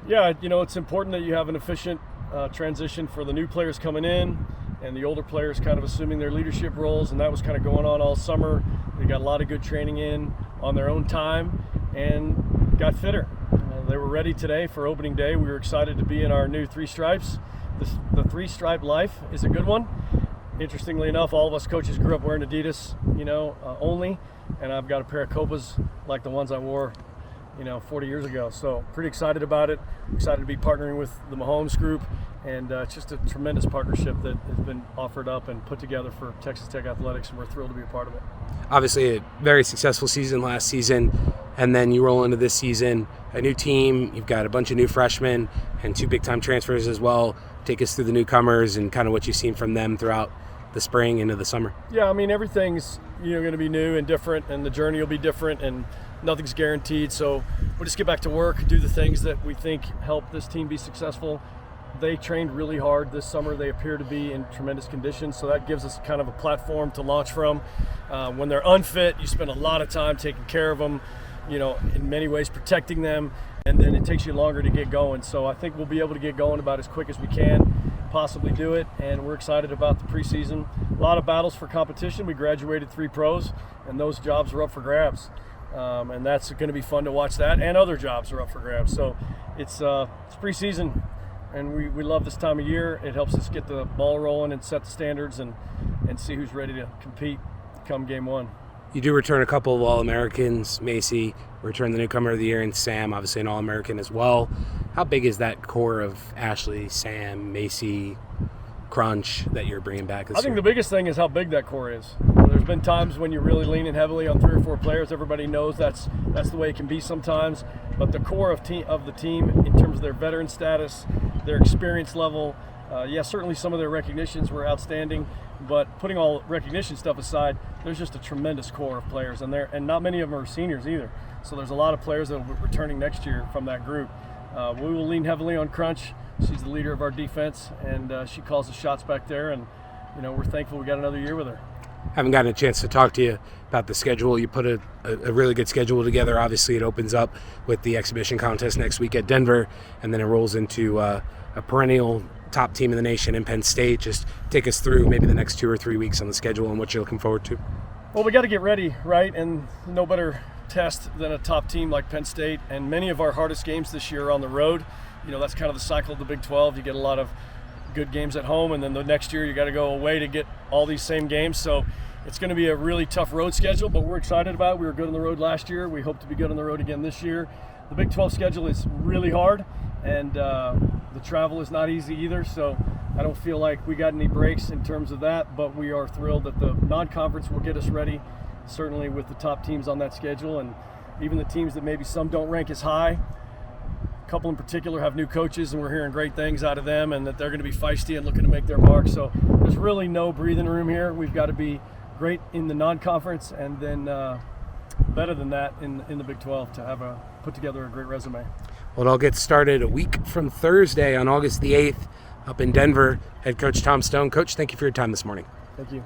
Yeah, it's important that you have an efficient transition for the new players coming in and the older players kind of assuming their leadership roles, and that was kind of going on all summer. They got a lot of good training in on their own time and got fitter. They were ready today for opening day. We were excited to be in our new three stripes. The three-stripe life is a good one. Interestingly enough, all of us coaches grew up wearing Adidas, only, and I've got a pair of Copas like the ones I wore 40 years ago. So pretty excited about it. Excited to be partnering with the Mahomes group, and it's just a tremendous partnership that has been offered up and put together for Texas Tech Athletics, and we're thrilled to be a part of it. Obviously a very successful season last season, and then you roll into this season, a new team, you've got a bunch of new freshmen and two big-time transfers as well. Take us through the newcomers and kind of what you've seen from them throughout the spring into the summer. Yeah, everything's going to be new and different, and the journey will be different, and nothing's guaranteed. So we'll just get back to work, do the things that we think help this team be successful. They trained really hard this summer. They appear to be in tremendous condition, so that gives us kind of a platform to launch from. When they're unfit, you spend a lot of time taking care of them, in many ways protecting them, and then it takes you longer to get going. So I think we'll be able to get going about as quick as we can possibly do it, and we're excited about the preseason. A lot of battles for competition. We graduated 3 pros, and those jobs are up for grabs. And that's going to be fun to watch that, and other jobs are up for grabs. So it's preseason, and we love this time of year. It helps us get the ball rolling and set the standards and see who's ready to compete come game one. You do return a couple of All-Americans. Macy returned the newcomer of the year, and Sam, obviously an All-American as well. How big is that core of Ashley, Sam, Macy, Crunch that you're bringing back this year? I think the biggest thing is how big that core is. There's been times when you're really leaning heavily on 3 or 4 players. Everybody knows that's the way it can be sometimes. But the core of the team, in terms of their veteran status, their experience level, certainly some of their recognitions were outstanding. But putting all recognition stuff aside, there's just a tremendous core of players, and not many of them are seniors either. So there's a lot of players that will be returning next year from that group. We will lean heavily on Crunch. She's the leader of our defense, and she calls the shots back there, and we're thankful we got another year with her. Haven't gotten a chance to talk to you about the schedule. You put a really good schedule together. Obviously, it opens up with the exhibition contest next week at Denver, and then it rolls into a perennial top team in the nation in Penn State. Just take us through maybe the next 2 or 3 weeks on the schedule and what you're looking forward to. Well, we got to get ready, right? And no better test than a top team like Penn State. And many of our hardest games this year are on the road. That's kind of the cycle of the Big 12. You get a lot of good games at home, and then the next year you got to go away to get all these same games. So it's going to be a really tough road schedule, but we're excited about it. We were good on the road last year. We hope to be good on the road again this year. The Big 12 schedule is really hard, and the travel is not easy either. So I don't feel like we got any breaks in terms of that, but we are thrilled that the non-conference will get us ready, certainly with the top teams on that schedule, and even the teams that maybe some don't rank as high. A couple in particular have new coaches, and we're hearing great things out of them, and that they're going to be feisty and looking to make their mark. So there's really no breathing room here. We've got to be great in the non-conference, and then better than that in the Big 12 to put together a great resume. Well, it all gets started a week from Thursday on August the 8th up in Denver. Head coach Tom Stone. Coach, thank you for your time this morning. Thank you.